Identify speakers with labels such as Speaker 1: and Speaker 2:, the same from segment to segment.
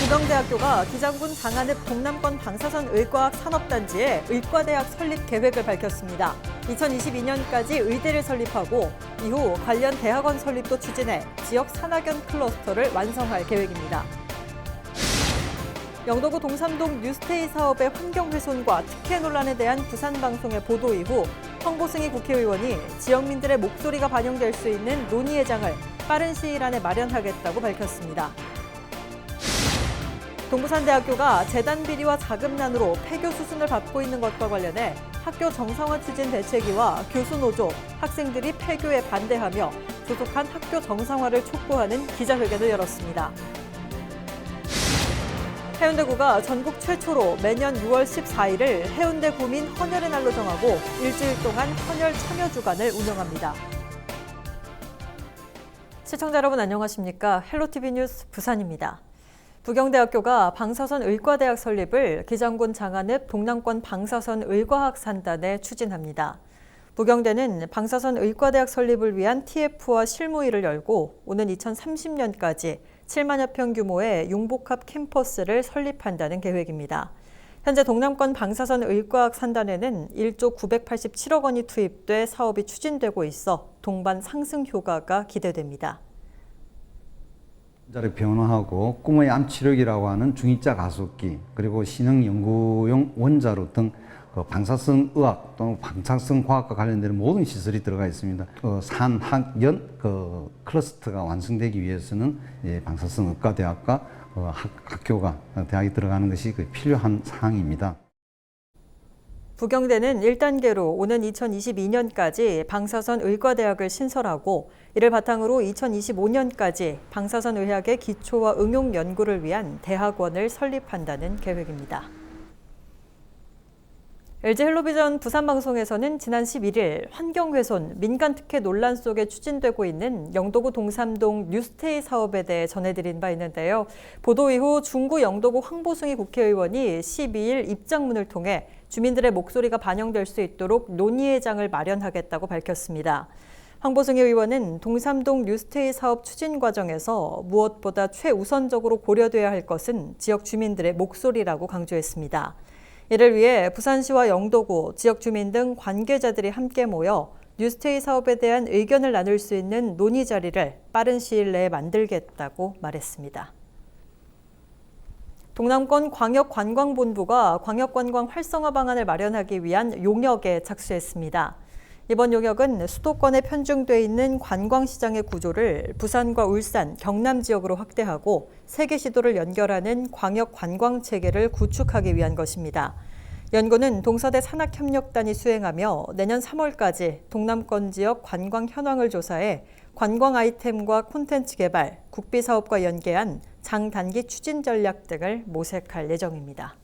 Speaker 1: 부경대학교가 기장군 장안읍 동남권 방사선 의과학 산업단지에 의과대학 설립 계획을 밝혔습니다. 2022년까지 의대를 설립하고 이후 관련 대학원 설립도 추진해 지역 산학연 클러스터를 완성할 계획입니다. 영도구 동삼동 뉴스테이 사업의 환경훼손과 특혜 논란에 대한 부산방송의 보도 이후 황보승희 국회의원이 지역민들의 목소리가 반영될 수 있는 논의회장을 빠른 시일 안에 마련하겠다고 밝혔습니다. 동부산대학교가 재단 비리와 자금난으로 폐교 수순을 밟고 있는 것과 관련해 학교 정상화 추진 대책위와 교수노조, 학생들이 폐교에 반대하며 조속한 학교 정상화를 촉구하는 기자회견을 열었습니다. 해운대구가 전국 최초로 매년 6월 14일을 해운대 구민 헌혈의 날로 정하고 일주일 동안 헌혈 참여 주간을 운영합니다. 시청자 여러분 안녕하십니까? 헬로티비 뉴스 부산입니다. 부경대학교가 방사선 의과대학 설립을 기장군 장안읍 동남권 방사선 의과학 산단에 추진합니다. 부경대는 방사선 의과대학 설립을 위한 TF와 실무위를 열고 오는 2030년까지 7만여 평 규모의 융복합 캠퍼스를 설립한다는 계획입니다. 현재 동남권 방사선 의과학 산단에는 1조 987억 원이 투입돼 사업이 추진되고 있어 동반 상승 효과가 기대됩니다.
Speaker 2: 자를 변화하고 꿈의 암치료기라고 하는 중이자 가속기 그리고 신흥 연구용 원자로 등 방사성 의학 또는 방사성 과학과 관련된 모든 시설이 들어가 있습니다. 산학연 클러스터가 완성되기 위해서는 방사성 의과대학과 학교가 대학이 들어가는 것이 필요한 사항입니다.
Speaker 1: 부경대는 1단계로 오는 2022년까지 방사선 의과대학을 신설하고 이를 바탕으로 2025년까지 방사선 의학의 기초와 응용 연구를 위한 대학원을 설립한다는 계획입니다. LG 헬로비전 부산방송에서는 지난 11일 환경훼손, 민간특혜 논란 속에 추진되고 있는 영도구 동삼동 뉴스테이 사업에 대해 전해드린 바 있는데요. 보도 이후 중구 영도구 황보승희 국회의원이 12일 입장문을 통해 주민들의 목소리가 반영될 수 있도록 논의회장을 마련하겠다고 밝혔습니다. 황보승희 의원은 동삼동 뉴스테이 사업 추진 과정에서 무엇보다 최우선적으로 고려돼야 할 것은 지역 주민들의 목소리라고 강조했습니다. 이를 위해 부산시와 영도구, 지역 주민 등 관계자들이 함께 모여 뉴스테이 사업에 대한 의견을 나눌 수 있는 논의 자리를 빠른 시일 내에 만들겠다고 말했습니다. 동남권 광역관광본부가 광역관광 활성화 방안을 마련하기 위한 용역에 착수했습니다. 이번 용역은 수도권에 편중돼 있는 관광시장의 구조를 부산과 울산, 경남 지역으로 확대하고 3개 시도를 연결하는 광역관광체계를 구축하기 위한 것입니다. 연구는 동서대 산학협력단이 수행하며 내년 3월까지 동남권 지역 관광 현황을 조사해 관광 아이템과 콘텐츠 개발, 국비사업과 연계한 장단기 추진 전략 등을 모색할 예정입니다.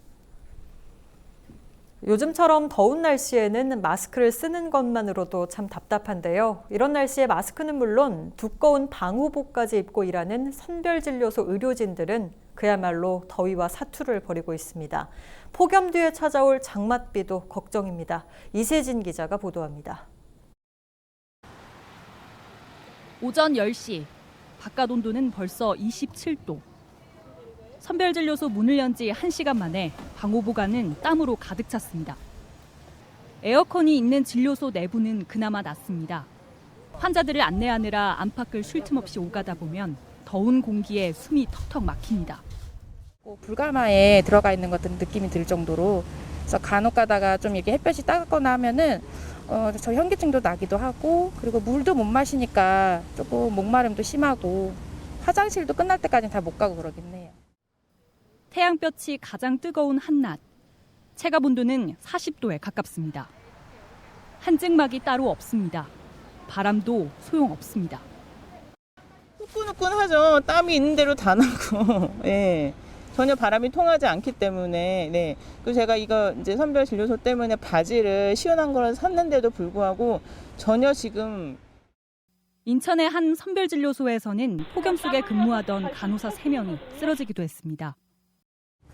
Speaker 1: 요즘처럼 더운 날씨에는 마스크를 쓰는 것만으로도 참 답답한데요. 이런 날씨에 마스크는 물론 두꺼운 방호복까지 입고 일하는 선별진료소 의료진들은 그야말로 더위와 사투를 벌이고 있습니다. 폭염 뒤에 찾아올 장맛비도 걱정입니다. 이세진 기자가 보도합니다.
Speaker 3: 오전 10시, 바깥 온도는 벌써 27도. 선별진료소 문을 연 지 1시간 만에 방호복 안은 땀으로 가득 찼습니다. 에어컨이 있는 진료소 내부는 그나마 낫습니다. 환자들을 안내하느라 안팎을 쉴 틈 없이 오가다 보면 더운 공기에 숨이 턱턱 막힙니다.
Speaker 4: 불가마에 들어가 있는 것 같은 느낌이 들 정도로 그래서 간혹 가다가 좀 이렇게 햇볕이 따갑거나 하면은 저 현기증도 나기도 하고 그리고 물도 못 마시니까 조금 목마름도 심하고 화장실도 끝날 때까지는 다 못 가고 그러긴 해요.
Speaker 3: 태양볕이 가장 뜨거운 한낮, 체감 온도는 40도에 가깝습니다. 한증막이 따로 없습니다. 바람도 소용없습니다.
Speaker 5: 후끈후끈하죠. 땀이 있는 대로 다 나고, 예. 전혀 바람이 통하지 않기 때문에, 네. 그리고 제가 이거 이제 선별 진료소 때문에 바지를 시원한 걸 샀는데도 불구하고 전혀 지금.
Speaker 3: 인천의 한 선별진료소에서는 폭염 속에 근무하던 간호사 3명이 쓰러지기도 했습니다.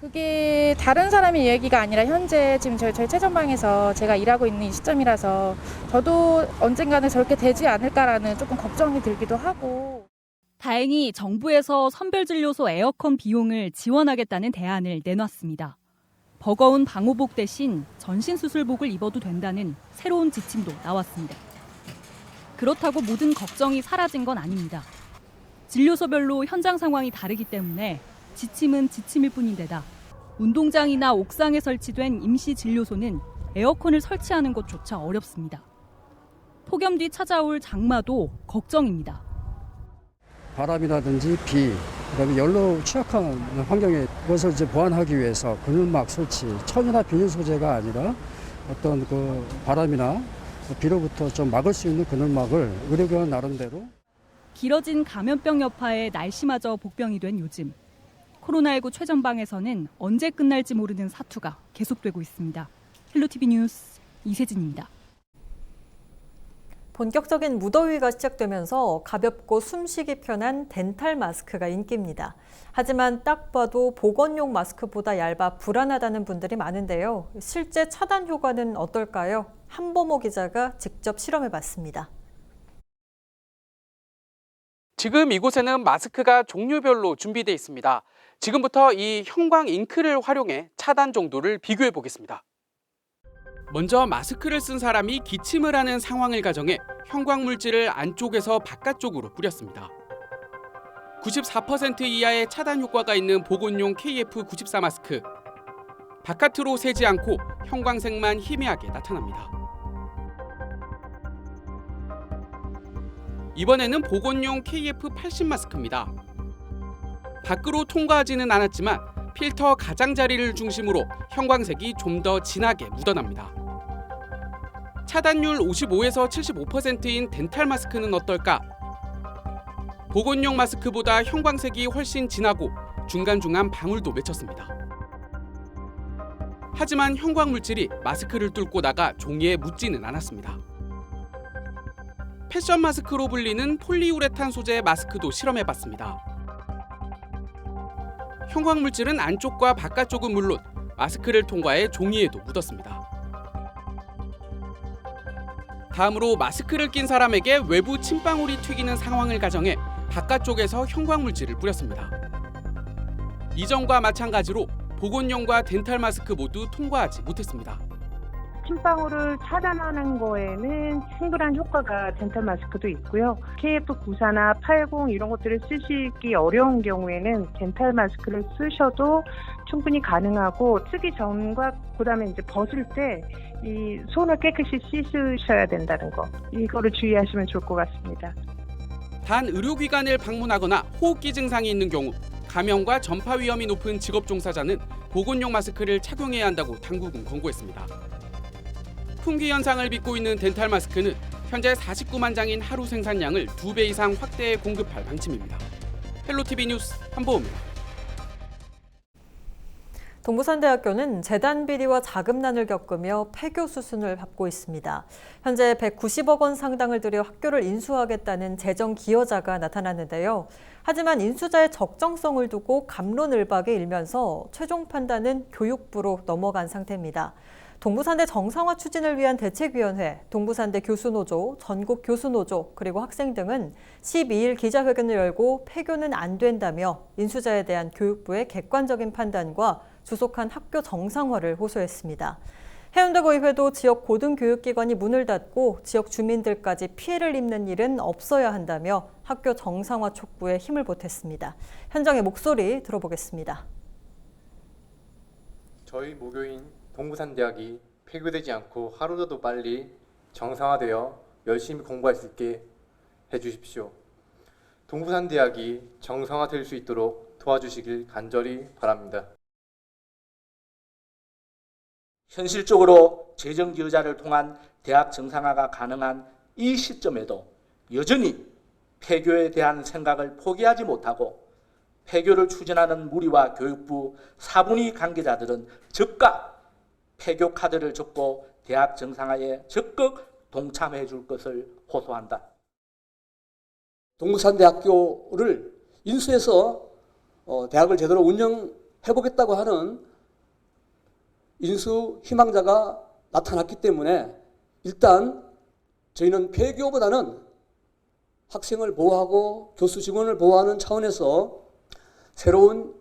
Speaker 4: 그게 다른 사람의 얘기가 아니라 현재 지금 저희 최전방에서 제가 일하고 있는 이 시점이라서 저도 언젠가는 저렇게 되지 않을까라는 조금 걱정이 들기도 하고.
Speaker 3: 다행히 정부에서 선별진료소 에어컨 비용을 지원하겠다는 대안을 내놨습니다. 버거운 방호복 대신 전신수술복을 입어도 된다는 새로운 지침도 나왔습니다. 그렇다고 모든 걱정이 사라진 건 아닙니다. 진료소별로 현장 상황이 다르기 때문에 지침은 지침일 뿐인데다 운동장이나 옥상에 설치된 임시 진료소는 에어컨을 설치하는 것조차 어렵습니다. 폭염 뒤 찾아올 장마도 걱정입니다.
Speaker 6: 바람이라든지 비, 그다음에 열로 취약한 환경에 그것을 이제 보완하기 위해서 그늘막 설치, 천이나 비닐 소재가 아니라 어떤 그 바람이나 비로부터 좀 막을 수 있는 그늘막을 의료기관 나름대로.
Speaker 3: 길어진 감염병 여파에 날씨마저 복병이 된 요즘. 코로나19 최전방에서는 언제 끝날지 모르는 사투가 계속되고 있습니다. 헬로티비 뉴스 이세진입니다.
Speaker 1: 본격적인 무더위가 시작되면서 가볍고 숨쉬기 편한 덴탈 마스크가 인기입니다. 하지만 딱 봐도 보건용 마스크보다 얇아 불안하다는 분들이 많은데요. 실제 차단 효과는 어떨까요? 한보모 기자가 직접 실험해봤습니다.
Speaker 7: 지금 이곳에는 마스크가 종류별로 준비되어 있습니다. 지금부터 이 형광 잉크를 활용해 차단 정도를 비교해 보겠습니다. 먼저 마스크를 쓴 사람이 기침을 하는 상황을 가정해 형광 물질을 안쪽에서 바깥쪽으로 뿌렸습니다. 94% 이하의 차단 효과가 있는 보건용 KF94 마스크. 바깥으로 새지 않고 형광색만 희미하게 나타납니다. 이번에는 보건용 KF80 마스크입니다. 밖으로 통과하지는 않았지만 필터 가장자리를 중심으로 형광색이 좀 더 진하게 묻어납니다. 차단율 55에서 75%인 덴탈 마스크는 어떨까? 보건용 마스크보다 형광색이 훨씬 진하고 중간중간 방울도 맺혔습니다. 하지만 형광 물질이 마스크를 뚫고 나가 종이에 묻지는 않았습니다. 패션 마스크로 불리는 폴리우레탄 소재의 마스크도 실험해봤습니다. 형광 물질은 안쪽과 바깥쪽은 물론 마스크를 통과해 종이에도 묻었습니다. 다음으로 마스크를 낀 사람에게 외부 침방울이 튀기는 상황을 가정해 바깥쪽에서 형광 물질을 뿌렸습니다. 이전과 마찬가지로 보건용과 덴탈 마스크 모두 통과하지 못했습니다.
Speaker 8: 침방울을 차단하는 거에는 충분한 효과가 덴탈 마스크도 있고요. KF94나 80 이런 것들을 쓰시기 어려운 경우에는 덴탈 마스크를 쓰셔도 충분히 가능하고 쓰기 전과 그다음에 이제 벗을 때 이 손을 깨끗이 씻으셔야 된다는 거. 이거를 주의하시면 좋을 것 같습니다.
Speaker 7: 단 의료기관을 방문하거나 호흡기 증상이 있는 경우 감염과 전파 위험이 높은 직업 종사자는 보건용 마스크를 착용해야 한다고 당국은 권고했습니다. 품귀 현상을 빚고 있는 덴탈 마스크는 현재 49만 장인 하루 생산량을 2배 이상 확대해 공급할 방침입니다. 헬로티비 뉴스 한보호입니다.
Speaker 1: 동부산대학교는 재단 비리와 자금난을 겪으며 폐교 수순을 밟고 있습니다. 현재 190억 원 상당을 들여 학교를 인수하겠다는 재정 기여자가 나타났는데요. 하지만 인수자의 적정성을 두고 갑론을박에 일면서 최종 판단은 교육부로 넘어간 상태입니다. 동부산대 정상화 추진을 위한 대책위원회, 동부산대 교수노조, 전국 교수노조, 그리고 학생 등은 12일 기자회견을 열고 폐교는 안 된다며 인수자에 대한 교육부의 객관적인 판단과 주속한 학교 정상화를 호소했습니다. 해운대구의회도 지역 고등교육기관이 문을 닫고 지역 주민들까지 피해를 입는 일은 없어야 한다며 학교 정상화 촉구에 힘을 보탰습니다. 현장의 목소리 들어보겠습니다.
Speaker 9: 저희 모교인 동부산대학이 폐교되지 않고 하루라도 빨리 정상화되어 열심히 공부할 수 있게 해주십시오. 동부산대학이 정상화될 수 있도록 도와주시길 간절히 바랍니다.
Speaker 10: 현실적으로 재정 기여자를 통한 대학 정상화가 가능한 이 시점에도 여전히 폐교에 대한 생각을 포기하지 못하고 폐교를 추진하는 무리와 교육부 사분위 관계자들은 즉각 폐교 카드를 접고 대학 정상화에 적극 동참해 줄 것을 호소한다.
Speaker 11: 동부산대학교를 인수해서 대학을 제대로 운영해보겠다고 하는 인수 희망자가 나타났기 때문에 일단 저희는 폐교보다는 학생을 보호하고 교수 직원을 보호하는 차원에서 새로운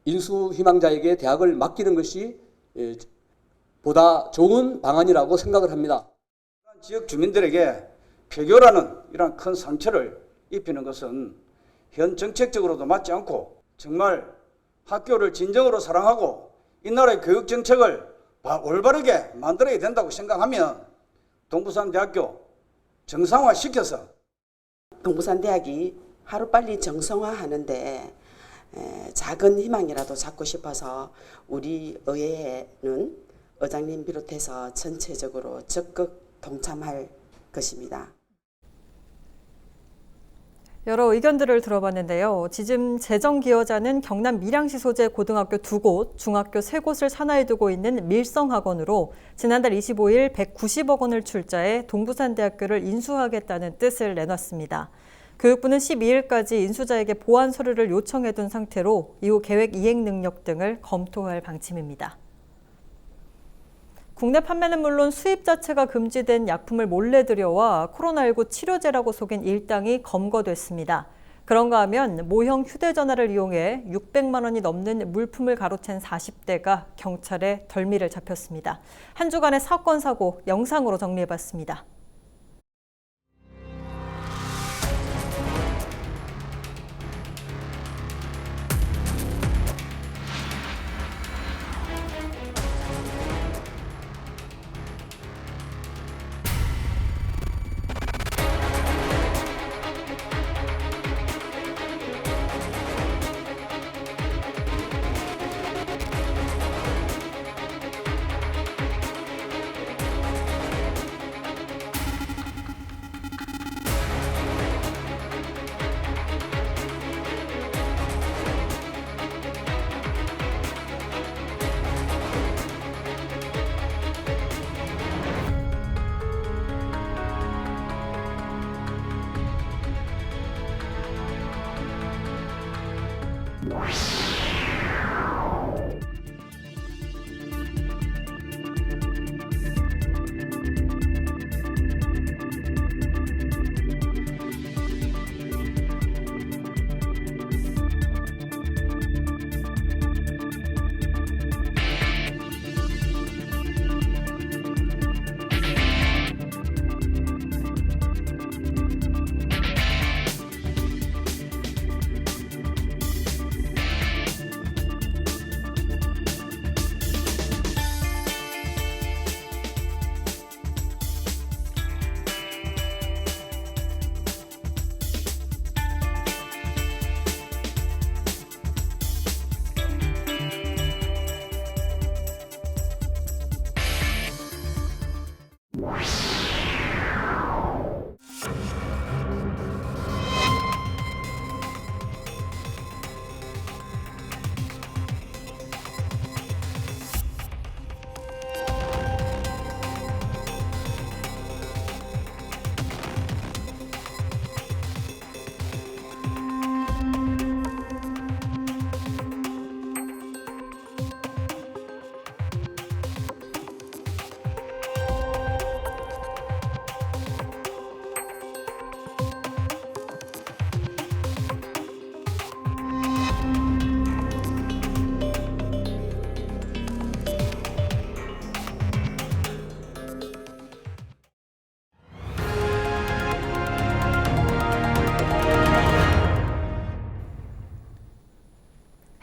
Speaker 11: 인수 희망자에게 대학을 맡기는 것이 보다 좋은 방안이라고 생각을 합니다.
Speaker 12: 지역 주민들에게 폐교라는 이런 큰 상처를 입히는 것은 현 정책적으로도 맞지 않고 정말 학교를 진정으로 사랑하고 이 나라의 교육 정책을 올바르게 만들어야 된다고 생각하면 동부산대학교 정상화시켜서
Speaker 13: 동부산대학이 하루빨리 정상화하는데 작은 희망이라도 잡고 싶어서 우리 의회에는 의장님 비롯해서 전체적으로 적극 동참할 것입니다.
Speaker 1: 여러 의견들을 들어봤는데요. 지금 재정 기여자는 경남 밀양시 소재 고등학교 2곳, 중학교 3곳을 산하에 두고 있는 밀성학원으로 지난달 25일 190억 원을 출자해 동부산대학교를 인수하겠다는 뜻을 내놨습니다. 교육부는 12일까지 인수자에게 보완 서류를 요청해둔 상태로 이후 계획 이행 능력 등을 검토할 방침입니다. 국내 판매는 물론 수입 자체가 금지된 약품을 몰래 들여와 코로나19 치료제라고 속인 일당이 검거됐습니다. 그런가 하면 모형 휴대전화를 이용해 600만 원이 넘는 물품을 가로챈 40대가 경찰에 덜미를 잡혔습니다. 한 주간의 사건 사고 영상으로 정리해봤습니다.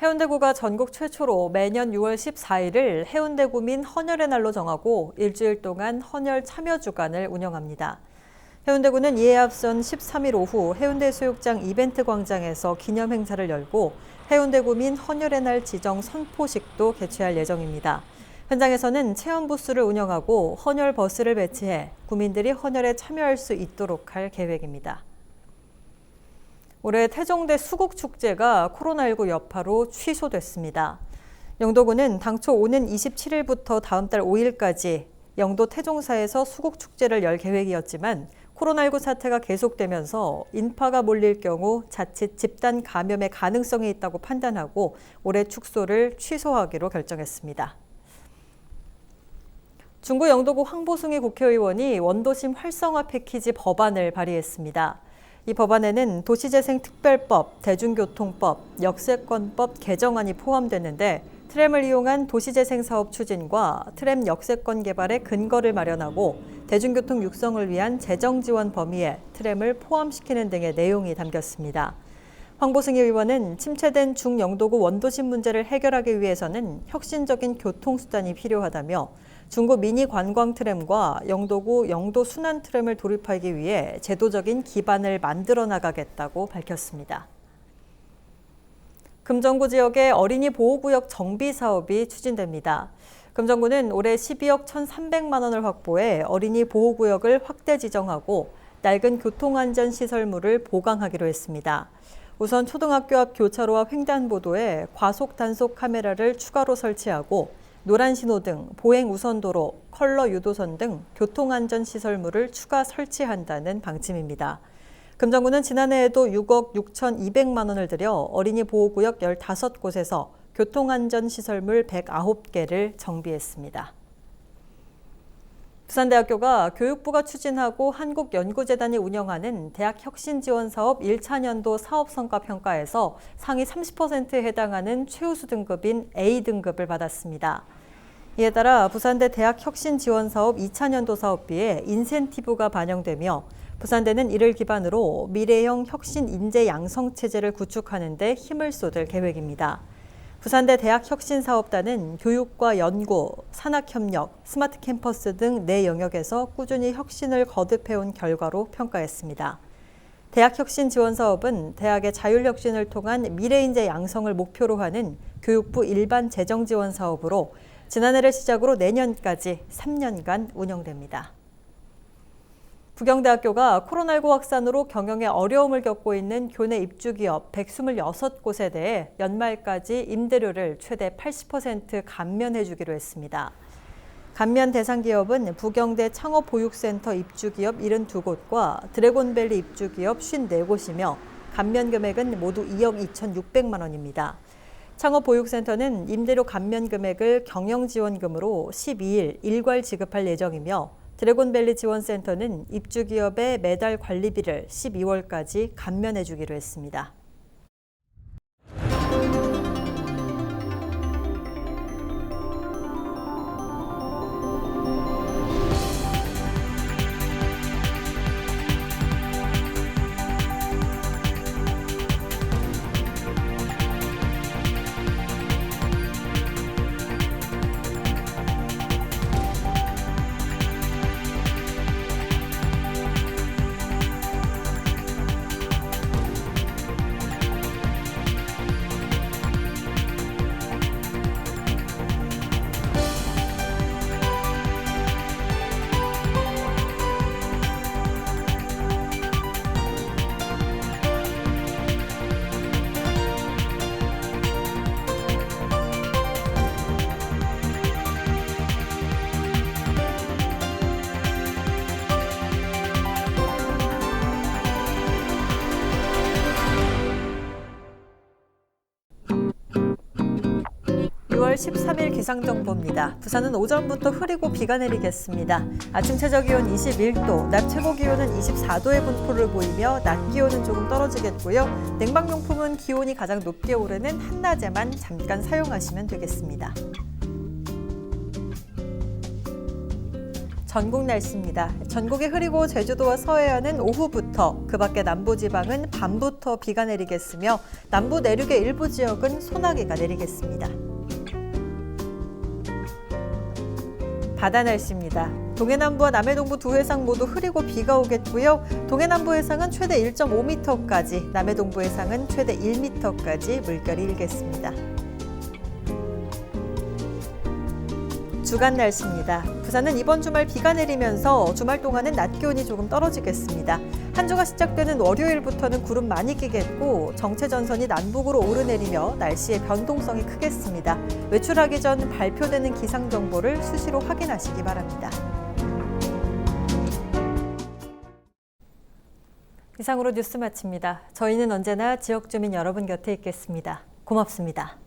Speaker 1: 해운대구가 전국 최초로 매년 6월 14일을 해운대구민 헌혈의 날로 정하고 일주일 동안 헌혈 참여 주간을 운영합니다. 해운대구는 이에 앞선 13일 오후 해운대수욕장 이벤트 광장에서 기념 행사를 열고 해운대구민 헌혈의 날 지정 선포식도 개최할 예정입니다. 현장에서는 체험 부스를 운영하고 헌혈 버스를 배치해 구민들이 헌혈에 참여할 수 있도록 할 계획입니다. 올해 태종대 수국축제가 코로나19 여파로 취소됐습니다. 영도구는 당초 오는 27일부터 다음 달 5일까지 영도 태종사에서 수국축제를 열 계획이었지만 코로나19 사태가 계속되면서 인파가 몰릴 경우 자칫 집단 감염의 가능성이 있다고 판단하고 올해 축소를 취소하기로 결정했습니다. 중구 영도구 황보승희 국회의원이 원도심 활성화 패키지 법안을 발의했습니다. 이 법안에는 도시재생특별법, 대중교통법, 역세권법 개정안이 포함됐는데 트램을 이용한 도시재생 사업 추진과 트램 역세권 개발의 근거를 마련하고 대중교통 육성을 위한 재정 지원 범위에 트램을 포함시키는 등의 내용이 담겼습니다. 황보승 의원은 침체된 중영도구 원도심 문제를 해결하기 위해서는 혁신적인 교통수단이 필요하다며 중구 미니 관광 트램과 영도구 영도 순환 트램을 도입하기 위해 제도적인 기반을 만들어 나가겠다고 밝혔습니다. 금정구 지역의 어린이 보호구역 정비 사업이 추진됩니다. 금정구는 올해 12억 1,300만 원을 확보해 어린이 보호구역을 확대 지정하고 낡은 교통안전시설물을 보강하기로 했습니다. 우선 초등학교 앞 교차로와 횡단보도에 과속 단속 카메라를 추가로 설치하고 노란 신호등, 보행 우선도로, 컬러 유도선 등 교통안전시설물을 추가 설치한다는 방침입니다. 금정구는 지난해에도 6억 6,200만 원을 들여 어린이 보호구역 15곳에서 교통안전시설물 109개를 정비했습니다. 부산대학교가 교육부가 추진하고 한국연구재단이 운영하는 대학혁신지원사업 1차년도 사업성과평가에서 상위 30%에 해당하는 최우수 등급인 A등급을 받았습니다. 이에 따라 부산대 대학혁신지원사업 2차년도 사업비에 인센티브가 반영되며 부산대는 이를 기반으로 미래형 혁신 인재 양성 체제를 구축하는 데 힘을 쏟을 계획입니다. 부산대 대학혁신사업단은 교육과 연구, 산학협력, 스마트 캠퍼스 등 4영역에서 꾸준히 혁신을 거듭해온 결과로 평가했습니다. 대학혁신지원사업은 대학의 자율혁신을 통한 미래인재 양성을 목표로 하는 교육부 일반 재정지원 사업으로 지난해를 시작으로 내년까지 3년간 운영됩니다. 부경대학교가 코로나19 확산으로 경영에 어려움을 겪고 있는 교내 입주기업 126곳에 대해 연말까지 임대료를 최대 80% 감면해주기로 했습니다. 감면 대상 기업은 부경대 창업보육센터 입주기업 72곳과 드래곤밸리 입주기업 54곳이며 감면 금액은 모두 2억 2,600만 원입니다. 창업보육센터는 임대료 감면 금액을 경영지원금으로 12일 일괄 지급할 예정이며 드래곤밸리 지원센터는 입주기업의 매달 관리비를 12월까지 감면해주기로 했습니다. (6월 13일) 기상정보입니다. 부산은 오전부터 흐리고 비가 내리겠습니다. 아침 최저기온 21도, 낮 최고기온은 24도의 분포를 보이며 낮 기온은 조금 떨어지겠고요. 냉방용품은 기온이 가장 높게 오르는 한낮에만 잠깐 사용하시면 되겠습니다. 전국 날씨입니다. 전국이 흐리고 제주도와 서해안은 오후부터, 그 밖에 남부지방은 밤부터 비가 내리겠으며 남부 내륙의 일부 지역은 소나기가 내리겠습니다. 바다 날씨입니다. 동해남부와 남해동부 두 해상 모두 흐리고 비가 오겠고요. 동해남부 해상은 최대 1.5m까지, 남해동부 해상은 최대 1m까지 물결이 일겠습니다. 주간 날씨입니다. 부산은 이번 주말 비가 내리면서 주말 동안은 낮 기온이 조금 떨어지겠습니다. 한 주가 시작되는 월요일부터는 구름 많이 끼겠고 정체전선이 남북으로 오르내리며 날씨의 변동성이 크겠습니다. 외출하기 전 발표되는 기상정보를 수시로 확인하시기 바랍니다. 이상으로 뉴스 마칩니다. 저희는 언제나 지역 주민 여러분 곁에 있겠습니다. 고맙습니다.